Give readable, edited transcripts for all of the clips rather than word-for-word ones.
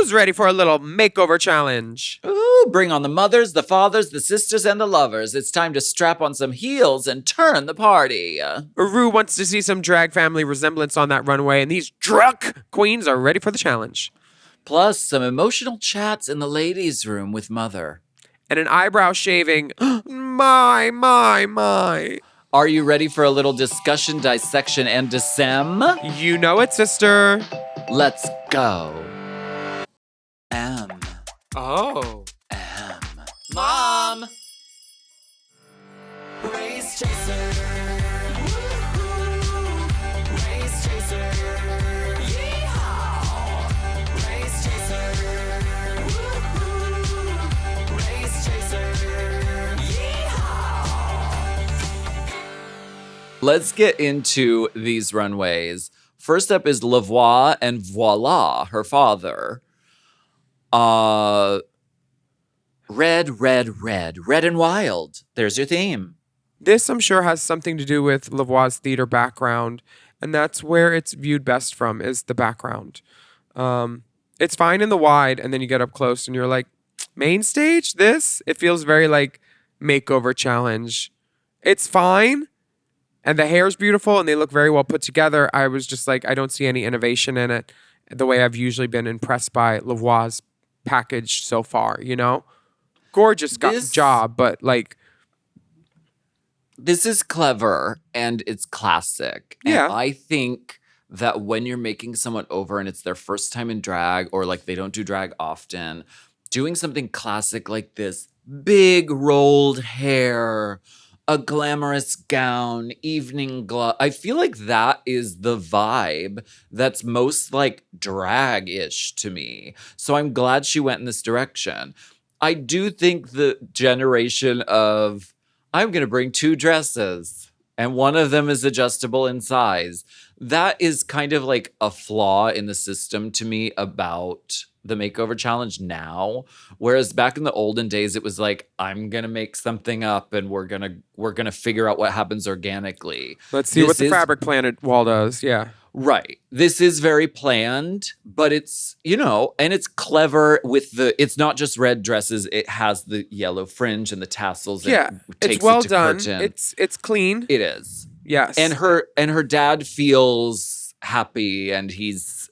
Who's ready for a little makeover challenge? Ooh, bring on the mothers, the fathers, the sisters, and the lovers. It's time to strap on some heels and turn the party. Rue wants to see some drag family resemblance on that runway, and these DRUK queens are ready for the challenge. Plus, some emotional chats in the ladies' room with Mother. And an eyebrow shaving. My. Are you ready for a little discussion, dissection, and dissem? You know it, sister. Let's go. Oh. Mom! Race chaser. Race chaser. Yeehaw. Race chaser. Race chaser. Yeehaw. Let's get into these runways. First up is Voix and Voila, her father. Red and wild. There's your theme. This, I'm sure, has something to do with Lavoie's theater background, and that's where it's viewed best from, is the background. It's fine in the wide, and then you get up close, and you're like, main stage? This? It feels very like makeover challenge. It's fine, and the hair's beautiful, and they look very well put together. I was just like, I don't see any innovation in it, the way I've usually been impressed by Lavoie's package so far, you know? Gorgeous job, but like... This is clever, and it's classic. Yeah. And I think that when you're making someone over and it's their first time in drag, or like they don't do drag often, doing something classic like this, big rolled hair, a glamorous gown, evening glove. I feel like that is the vibe that's most like drag-ish to me. So I'm glad she went in this direction. I do think the generation of, I'm going to bring 2 dresses and one of them is adjustable in size. That is kind of like a flaw in the system to me about the makeover challenge now. Whereas back in the olden days, it was like, I'm going to make something up and we're going to figure out what happens organically. Let's see what the fabric planet wall does. Yeah. Right. This is very planned, but it's, you know, and it's clever with it's not just red dresses. It has the yellow fringe and the tassels. Yeah. And it takes it's well it to done. curtain. It's clean. It is. Yes. And her dad feels happy and he's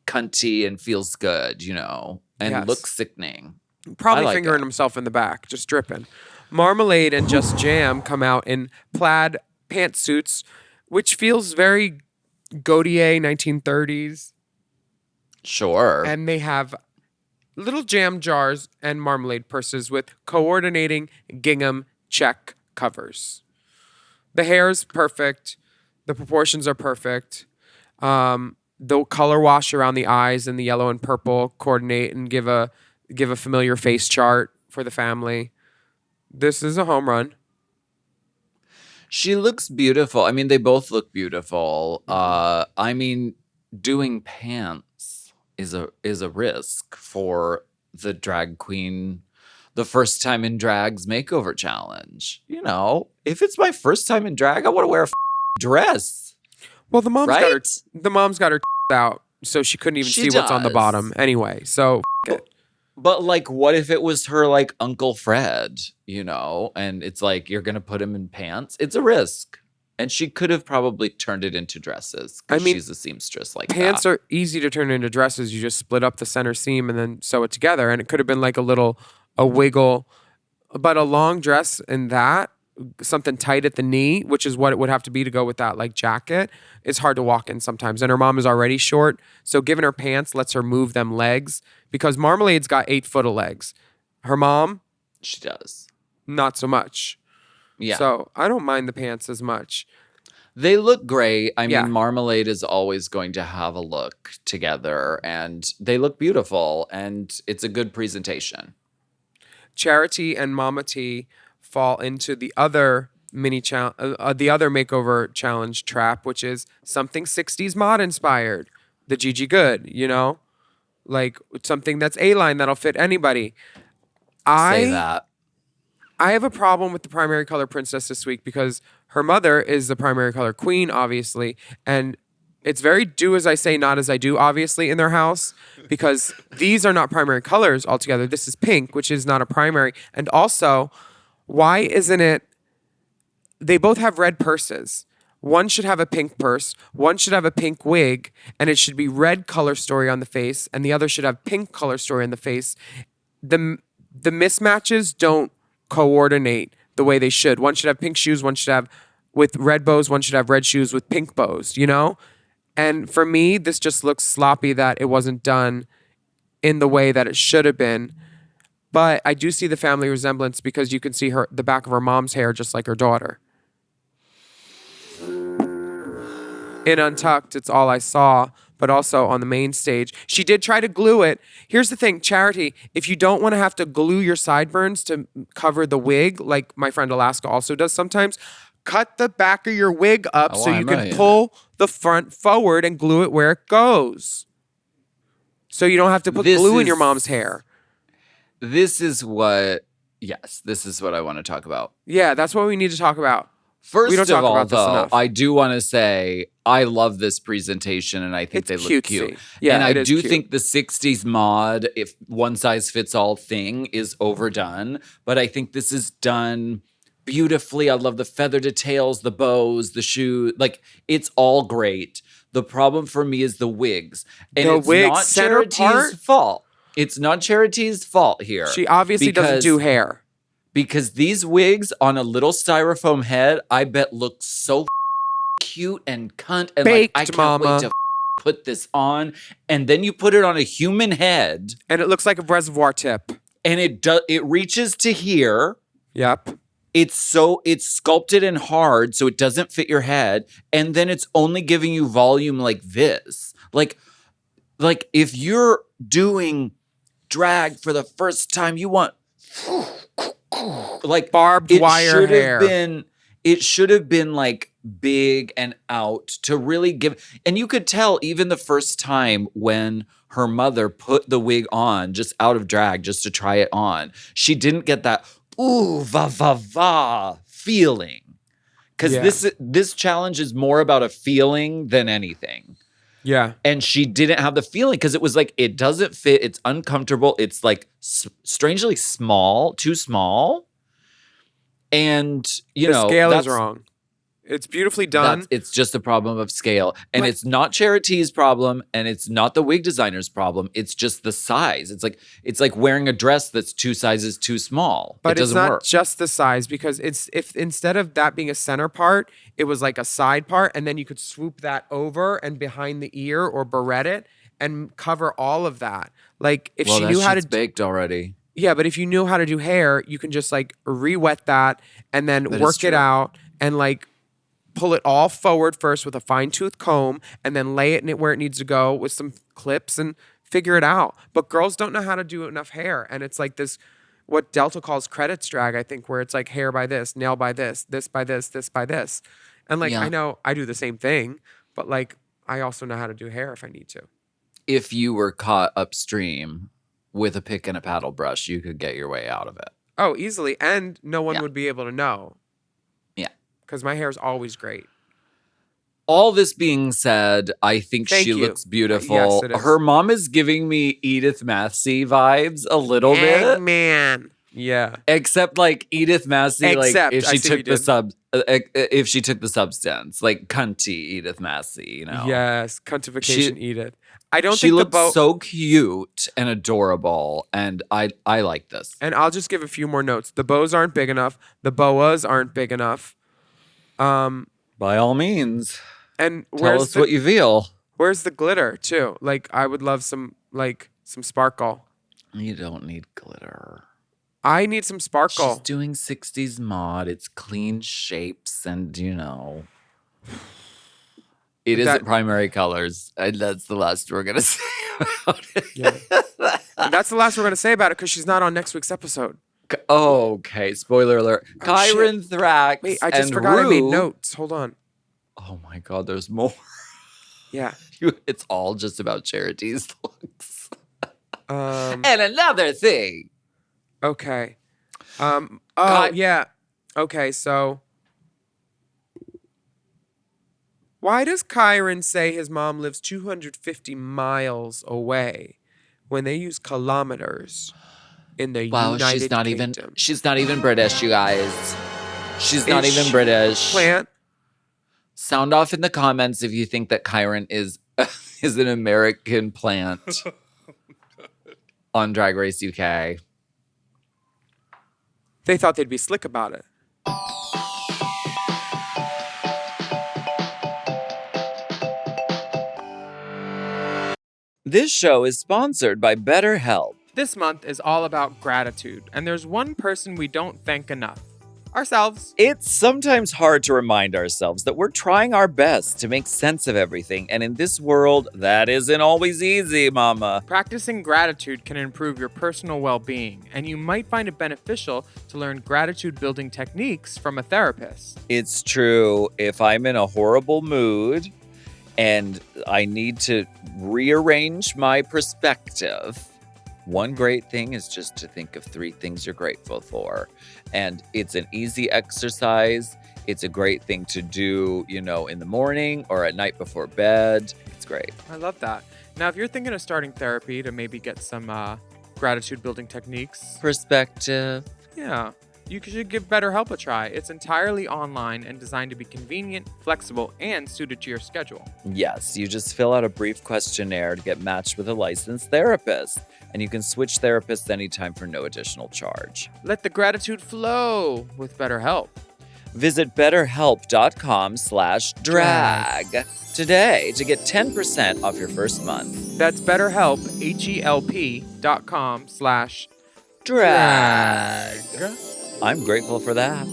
cunty and feels good, you know, and looks sickening. Probably like fingering himself in the back, just dripping. Marmalade and Just Jam come out in plaid pantsuits, which feels very Gautier 1930s. Sure. And they have little jam jars and marmalade purses with coordinating gingham check covers. The hair is perfect. The proportions are perfect. The color wash around the eyes and the yellow and purple coordinate and give a familiar face chart for the family. This is a home run. She looks beautiful. I mean, they both look beautiful. I mean, doing pants is a risk for the drag queen, the first time in drag's makeover challenge. You know, if it's my first time in drag, I want to wear a dress. Well, the mom's right? got her out, so she couldn't even see what's on the bottom anyway. So it. But like, what if it was her like Uncle Fred, you know, and it's like, you're going to put him in pants? It's a risk. And she could have probably turned it into dresses. I mean, she's a seamstress like pants that. are easy to turn into dresses. You just split up the center seam and then sew it together. And it could have been like a wiggle, but a long dress in that, something tight at the knee, which is what it would have to be to go with that like jacket, is hard to walk in sometimes. And her mom is already short. So giving her pants lets her move them legs, because Marmalade's got 8 foot of legs. Her mom, she does. Not so much. Yeah. So I don't mind the pants as much. They look great. I mean, Marmalade is always going to have a look together, and they look beautiful, and it's a good presentation. Charity and Mama T fall into the other the other makeover challenge trap, which is something 60s mod inspired. The Gigi Good, you know? Like something that's A-line that'll fit anybody. Say that. I have a problem with the primary color princess this week because her mother is the primary color queen, obviously, and It's very do as I say, not as I do, obviously, in their house, because these are not primary colors altogether. This is pink, which is not a primary. And also, why isn't it? They both have red purses. One should have a pink purse, one should have a pink wig, and it should be red color story on the face, and the other should have pink color story on the face. The mismatches don't coordinate the way they should. One should have pink shoes, one should have with red bows, one should have red shoes with pink bows, you know? And for me, this just looks sloppy that it wasn't done in the way that it should have been. But I do see the family resemblance because you can see the back of her mom's hair just like her daughter. In Untucked, it's all I saw, but also on the main stage. She did try to glue it. Here's the thing, Charity, if you don't want to have to glue your sideburns to cover the wig, like my friend Alaska also does sometimes, cut the back of your wig up so you can pull the front forward and glue it where it goes. So you don't have to put glue in your mom's hair. This is what I want to talk about. Yeah, that's what we need to talk about. First we don't talk of all, about this though, enough. I do want to say I love this presentation, and I think they look cute. Yeah, and I it is do cute. think the 60s mod, if one size fits all thing, is overdone. But I think this is done beautifully. I love the feather details, the bows, the shoe. Like, it's all great. The problem for me is the wigs. And The it's wig not center Charity's part? fault. It's not Charity's fault here. She obviously doesn't do hair. Because these wigs on a little styrofoam head, I bet look so cute and cunt. And Baked, I can't mama. wait to put this on. And then you put it on a human head. And it looks like a reservoir tip. And it reaches to here. Yep. It's sculpted and hard, so it doesn't fit your head. And then it's only giving you volume like this. Like if you're doing drag for the first time, you want like barbed wire hair. It should have been like big and out to really give. And you could tell even the first time when her mother put the wig on just out of drag just to try it on, she didn't get that ooh va va va feeling. Because this challenge is more about a feeling than anything. Yeah. And she didn't have the feeling because it was like, it doesn't fit. It's uncomfortable. It's like strangely small, too small. And, the scale is wrong. It's beautifully done. It's just a problem of scale. And it's not Charity's problem. And it's not the wig designer's problem. It's just the size. It's like wearing a dress that's 2 sizes too small. But it it's doesn't not work. just the size, because if instead of that being a center part, it was like a side part, and then you could swoop that over and behind the ear or barrette it and cover all of that. Like if she knew how to baked already. Yeah, but if you knew how to do hair, you can just like re-wet that and then work it out and like pull it all forward first with a fine-tooth comb and then lay it in it where it needs to go with some clips and figure it out. But girls don't know how to do enough hair. And it's like this, what Delta calls credits drag, I think, where it's like hair by this, nail by this by this, this by this. And like, I know I do the same thing, but like, I also know how to do hair if I need to. If you were caught upstream with a pick and a paddle brush, you could get your way out of it. Oh, easily. And no one would be able to know. Yeah. Because my hair is always great. All this being said, I think Thank she you. looks beautiful. Yes, it is. Her mom is giving me Edith Massey vibes a little bit. Man. Yeah. Except like Edith Massey, like if I she see took what you the if she took the substance, like cunty Edith Massey, you know. Yes, cuntification Edith. I don't She think looks so cute and adorable, and I like this. And I'll just give a few more notes. The bows aren't big enough. The boas aren't big enough. By all means, and tell us what you feel. Where's the glitter too? Like I would love some sparkle. You don't need glitter. I need some sparkle. She's doing 60s mod. It's clean shapes and, it isn't primary colors. And that's the last we're going to say about it. Yeah. And that's the last we're going to say about it because she's not on next week's episode. Okay, spoiler alert. Kyron Thrax Wait, I just and forgot I made Rue- notes. Hold on. Oh my God, there's more. Yeah. It's all just about Charity's looks. And another thing. Okay. Yeah. Okay, so Why does Kyron say his mom lives 250 miles away when they use kilometers in the Wow, United she's not Kingdom? she's not even British, you guys. She's not Is even she British. Plant? Sound off in the comments if you think that Kyron is is an American plant on Drag Race UK. They thought they'd be slick about it. This show is sponsored by BetterHelp. This month is all about gratitude, and there's one person we don't thank enough. Ourselves. It's sometimes hard to remind ourselves that we're trying our best to make sense of everything, and in this world, that isn't always easy, mama. Practicing gratitude can improve your personal well-being, and you might find it beneficial to learn gratitude-building techniques from a therapist. It's true. If I'm in a horrible mood and I need to rearrange my perspective, one great thing is just to think of 3 things you're grateful for. And it's an easy exercise. It's a great thing to do, in the morning or at night before bed. It's great. I love that. Now, if you're thinking of starting therapy to maybe get some gratitude-building techniques, Perspective. yeah, you should give BetterHelp a try. It's entirely online and designed to be convenient, flexible, and suited to your schedule. Yes, you just fill out a brief questionnaire to get matched with a licensed therapist. And you can switch therapists anytime for no additional charge. Let the gratitude flow with BetterHelp. Visit betterhelp.com/drag today to get 10% off your first month. That's BetterHelp, HELP.com/drag. I'm grateful for that.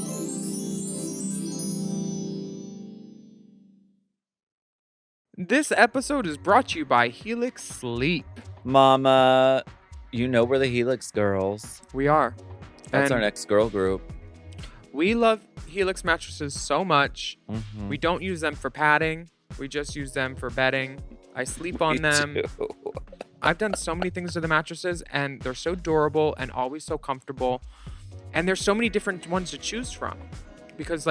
This episode is brought to you by Helix Sleep. Mama, we're the Helix girls. We are. That's And our next girl group. we love Helix mattresses so much. Mhm. We don't use them for padding. We just use them for bedding. I sleep on Me them. too. I've done so many things to the mattresses, and they're so durable and always so comfortable. And there's so many different ones to choose from. Because,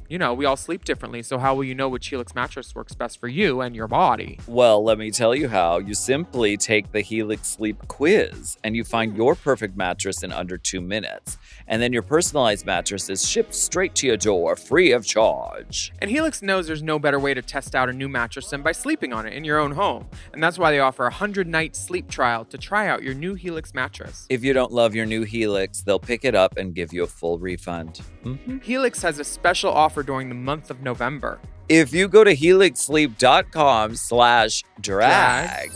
we all sleep differently. So how will you know which Helix mattress works best for you and your body? Well, let me tell you how. You simply take the Helix Sleep quiz and you find your perfect mattress in under 2 minutes. And then your personalized mattress is shipped straight to your door free of charge. And Helix knows there's no better way to test out a new mattress than by sleeping on it in your own home. And that's why they offer a 100-night sleep trial to try out your new Helix mattress. If you don't love your new Helix, they'll pick it up and give you a full refund. Helix has a special offer during the month of November. If you go to helixsleep.com/drag,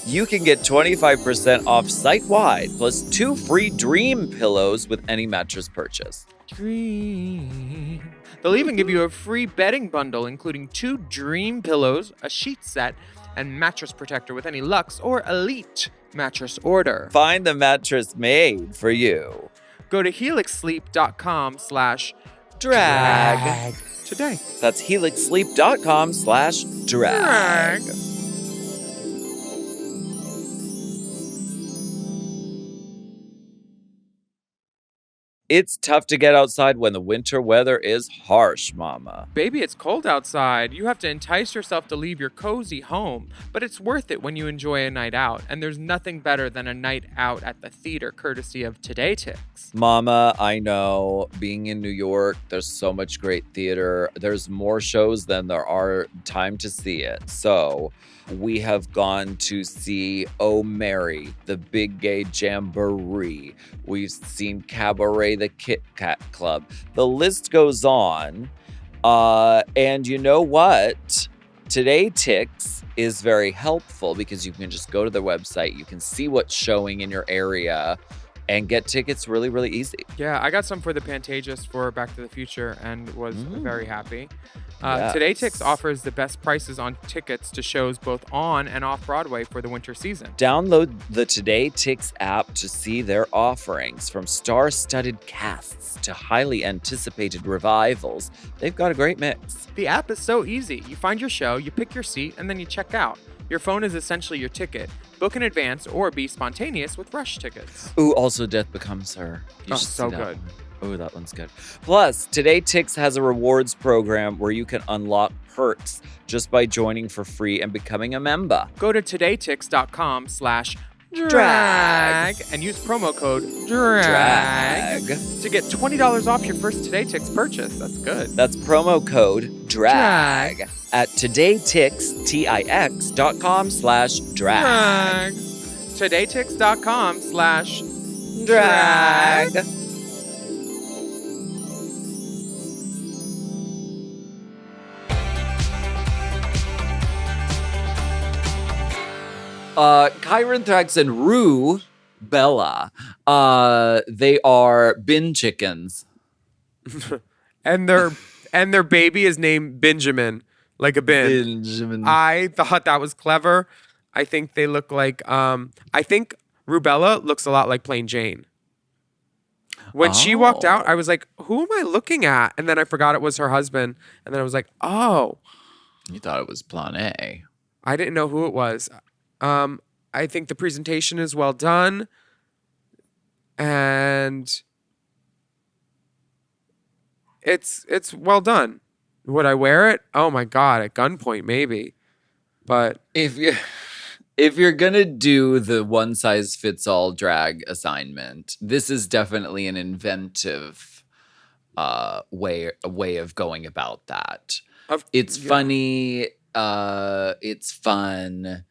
you can get 25% off site-wide plus 2 free dream pillows with any mattress purchase. Dream. They'll even give you a free bedding bundle, including 2 dream pillows, a sheet set, and mattress protector with any Luxe or Elite mattress order. Find the mattress made for you. Go to helixsleep.com/drag today. That's helixsleep.com/drag. It's tough to get outside when the winter weather is harsh, mama. Baby, it's cold outside. You have to entice yourself to leave your cozy home, but it's worth it when you enjoy a night out, and there's nothing better than a night out at the theater courtesy of Today Ticks. Mama, I know, being in New York, there's so much great theater. There's more shows than there are time to see it. So we have gone to see Oh Mary, the Big Gay Jamboree. We've seen Cabaret, the Kit Kat Club. The list goes on. And you know what? Today Ticks is very helpful because you can just go to their website. You can see what's showing in your area and get tickets really, really easy. Yeah, I got some for the Pantages for Back to the Future and was very happy. Yes. Today Ticks offers the best prices on tickets to shows both on and off Broadway for the winter season. Download the Today Ticks app to see their offerings, from star-studded casts to highly anticipated revivals. They've got a great mix. The app is so easy. You find your show, you pick your seat, and then you check out. Your phone is essentially your ticket. Book in advance or be spontaneous with rush tickets. Ooh, also Death Becomes Her. You should so see that good. one. Oh, that one's good. Plus, Today Tix has a rewards program where you can unlock perks just by joining for free and becoming a member. Go to todaytix.com/drag Drag. and use promo code DRAG to get $20 off your first Today Tix purchase. That's good. That's promo code DRAG at todaytix.com/drag. Todaytix.com/drag. Kyron Thrax and Rue Bella. They are bin chickens. And their baby is named Benjamin, like a bin. Benjamin. I thought that was clever. I think they look like I think Rubella looks a lot like Plain Jane. When she walked out, I was like, who am I looking at? And then I forgot it was her husband. And then I was like, oh. You thought it was Plan A. I didn't know who it was. I think the presentation is well done. And it's well done. Would I wear it? Oh my God, at gunpoint maybe. But If you're gonna do the one size fits all drag assignment, this is definitely an inventive way of going about that. It's funny. It's fun.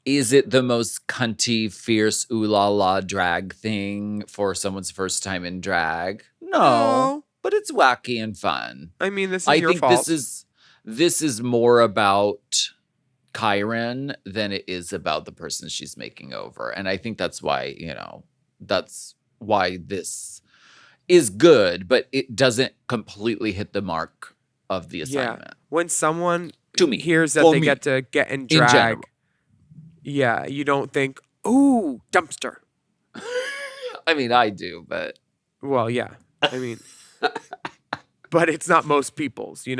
Is it the most cunty, fierce, ooh la la drag thing for someone's first time in drag? No, but it's wacky and fun. I mean, this is I your think fault. this is more about Kyron than it is about the person she's making over. And I think that's why, that's why this is good, but it doesn't completely hit the mark of the assignment. When someone To me. hears that For they me. get to get in In drag, general. yeah, you don't think, ooh, dumpster. I mean, I do, but Well, yeah. I mean, but it's not most people's, You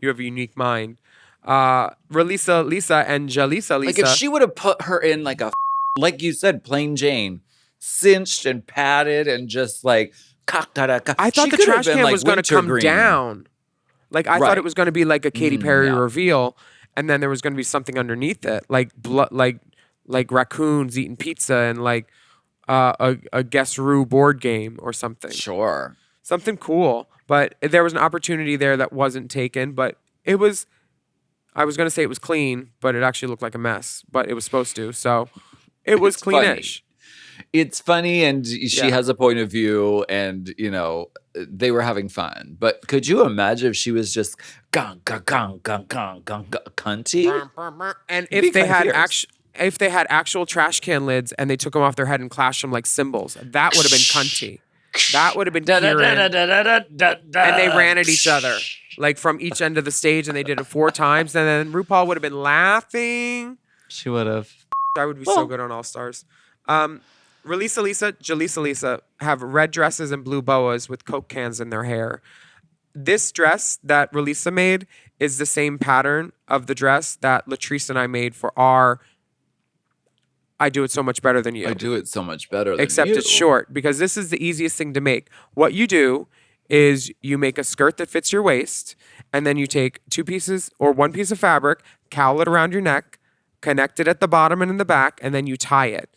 have a unique mind. Relisa Lisa and Jalisa Lisa. like if she would have put her in like like you said, Plain Jane, cinched and padded and just like, I thought the trash can was going to come down. Like I thought Right. it was going to be like a Katy Perry yeah. reveal, and then there was going to be something underneath it, like blood, like raccoons eating pizza and like a Guess Rue board game or something. Sure. Something cool. But there was an opportunity there that wasn't taken. But it was, I was going to say it was clean, but it actually looked like a mess. But it was supposed to, so it was It's funny. cleanish. It's funny, and she has a point of view, and they were having fun. But could you imagine if she was just gong gong gong gong gong gong cunty? And It'd be if they kinda had fierce. if they had actual trash can lids and they took them off their head and clashed them like cymbals, that would have been cunty. That would have been Kieran. And they ran at each other, like from each end of the stage, and they did it 4 times. And then RuPaul would have been laughing. She would have. I would be so good on All Stars. Relisa Lisa, Jalisa Lisa have red dresses and blue boas with Coke cans in their hair. This dress that Relisa made is the same pattern of the dress that Latrice and I made for our I Do It So Much Better Than You. I do it so much better than Except you. it's short, because this is the easiest thing to make. What you do is you make a skirt that fits your waist, and then you take 2 pieces or 1 piece of fabric, cowl it around your neck, connect it at the bottom and in the back, and then you tie it.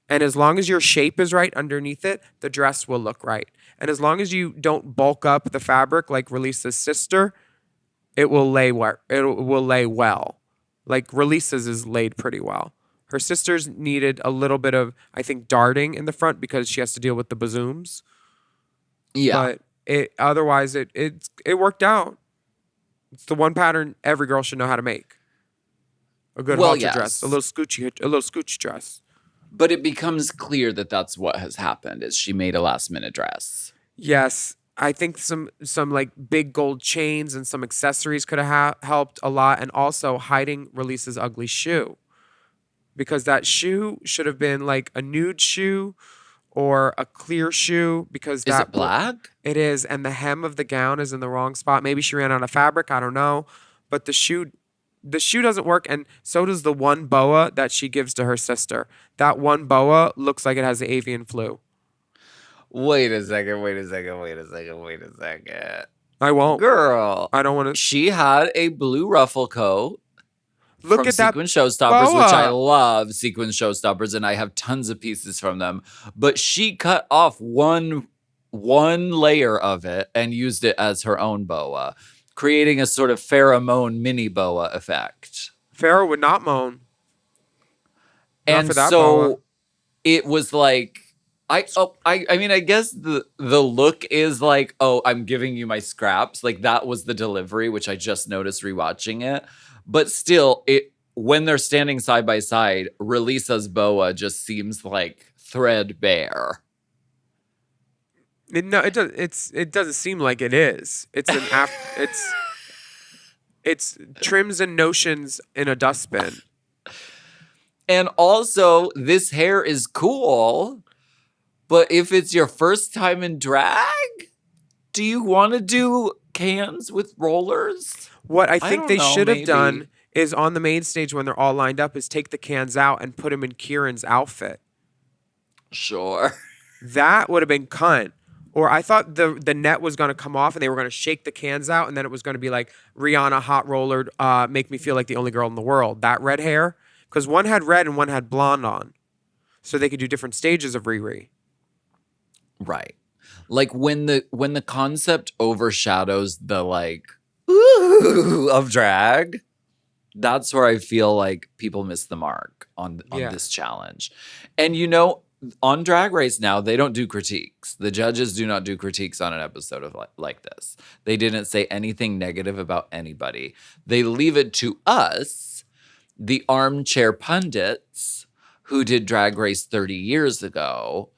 And as long as your shape is right underneath it, the dress will look right. And as long as you don't bulk up the fabric like Relisa's sister, it will lay well. Like Relisa's is laid pretty well. Her sister's needed a little bit of, I think, darting in the front because she has to deal with the bazooms. Yeah. But otherwise it worked out. It's the one pattern every girl should know how to make. A good halter dress, a little scoochie dress. But it becomes clear that that's what has happened, is she made a last minute dress. Yes, I think some like big gold chains and some accessories could have helped a lot, and also hiding Relisa's ugly shoe, because that shoe should have been like a nude shoe or a clear shoe. Because Is it black? It is, and the hem of the gown is in the wrong spot. Maybe she ran out of fabric. I don't know, but the shoe doesn't work, and so does the one boa that she gives to her sister. That one boa looks like it has the avian flu. Wait a second. I won't. Girl, I don't want to. she had a blue ruffle coat Look from at that Sequin Showstoppers, which I boa. love Sequin Showstoppers, and I have tons of pieces from them. But she cut off one layer of it and used it as her own boa, creating a sort of pheromone mini boa effect. Pharaoh would not moan. Not And for that so boa. it was like I mean I guess the look is like, oh, I'm giving you my scraps. Like that was the delivery, which I just noticed rewatching it. But still, when they're standing side by side, Relisa's boa just seems like threadbare. No, it does. It doesn't seem like it is. It's an it's trims and notions in a dustbin. And also, this hair is cool, but if it's your first time in drag, do you want to do cans with rollers? What I think don't they know, should have maybe. done is on the main stage when they're all lined up is take the cans out and put them in Kieran's outfit. Sure. That would have been cunt. Or I thought the net was going to come off and they were going to shake the cans out and then it was going to be like Rihanna hot rollered, make me feel like the only girl in the world. That red hair. Because one had red and one had blonde on. So they could do different stages of Riri. Right. Like when the concept overshadows the like ooh of drag, that's where I feel like people miss the mark on Yeah. this challenge. And you know, on Drag Race now, they don't do critiques. The judges do not do critiques on an episode of like this. They didn't say anything negative about anybody. They leave it to us, the armchair pundits who did Drag Race 30 years ago,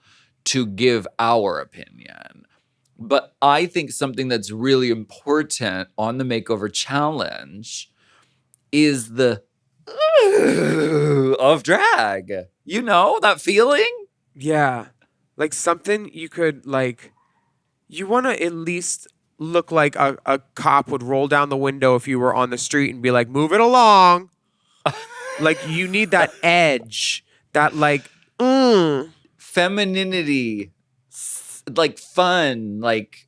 to give our opinion. But I think something that's really important on the makeover challenge is the of drag. You know, that feeling? Yeah. Like something you could like, you want to at least look like a cop would roll down the window if you were on the street and be like, move it along. Like you need that edge, that like, Femininity, like fun, like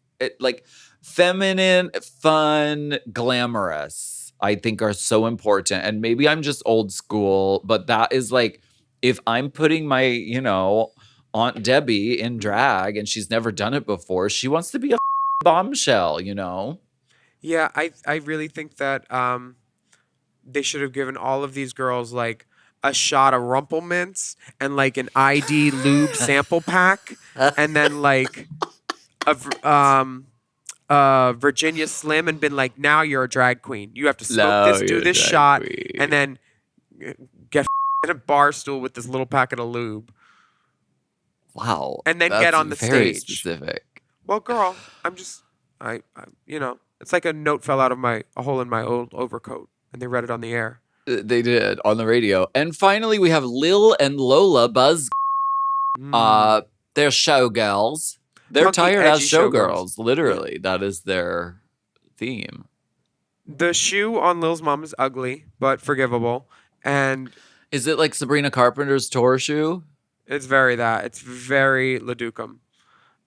feminine, fun, glamorous, I think are so important. And maybe I'm just old school, but that is like, if I'm putting my, you know, Aunt Debbie in drag and she's never done it before, she wants to be a bombshell, you know? Yeah, I really think that they should have given all of these girls like a shot of Rumple Mints and like an ID lube sample pack, and then like a Virginia Slim, and been like, now you're a drag queen. You have to smoke this, do this shot, and then get in a bar stool with this little packet of lube. Wow. And then that's get on the very stage. specific. Well, girl, I you know, it's like a note fell out of a hole in my old overcoat, and they read it on the air. They did on the radio. And finally, we have Lil and Lola Buzz. They're showgirls. They're Punky, tired as edgy showgirls. showgirls. Literally, that is their theme. The shoe on Lil's mom is ugly, but forgivable. And Is it like Sabrina Carpenter's tour shoe? it's very that. It's very Leducum.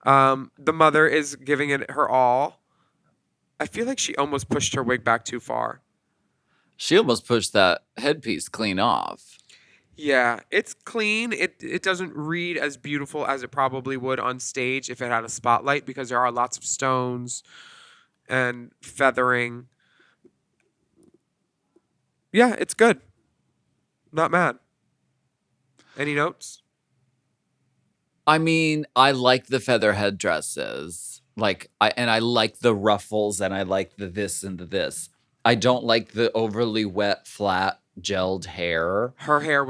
The mother is giving it her all. I feel like she almost pushed her wig back too far. She almost pushed that headpiece clean off. Yeah, it's clean. It doesn't read as beautiful as it probably would on stage if it had a spotlight, because there are lots of stones and feathering. Yeah, it's good. Not mad. Any notes? I mean, I like the feather headdresses. I like the ruffles, and I like the this and the this. I don't like the overly wet, flat, gelled hair. Her hair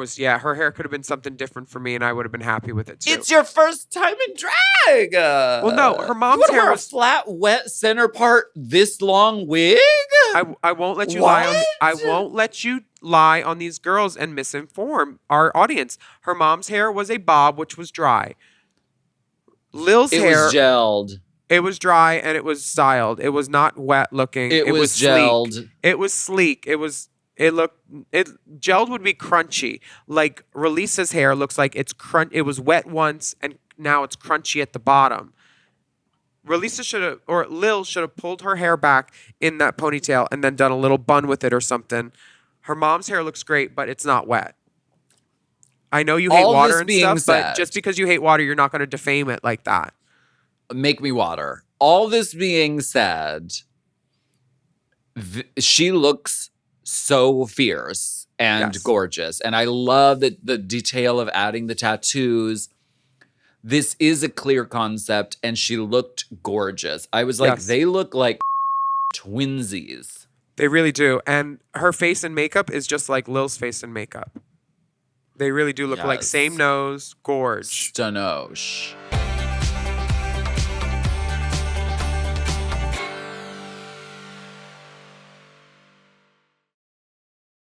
could have been something different for me, and I would have been happy with it too. It's your first time in drag. Well, no, her mom's you wanna hair wear was- a flat, wet center part, this long wig. I won't let you lie on. What? I won't let you lie on these girls and misinform our audience. Her mom's hair was a bob, which was dry. Lil's It hair, was gelled. it was dry and it was styled. It was not wet looking. It was sleek. gelled. It was sleek. Gelled would be crunchy. Like Relisa's hair looks like it's crunch. It was wet once and now it's crunchy at the bottom. Lil should have pulled her hair back in that ponytail and then done a little bun with it or something. Her mom's hair looks great, but it's not wet. I know you hate All water this and being stuff, said- but just because you hate water, you're not going to defame it like that. Make me water. All this being said, she looks so fierce and Yes. gorgeous. And I love the detail of adding the tattoos. This is a clear concept, and she looked gorgeous. I was like, Yes. they look like twinsies. They really do. And her face and makeup is just like Lil's face and makeup. They really do look like Yes. same nose, gorge. Stanosh.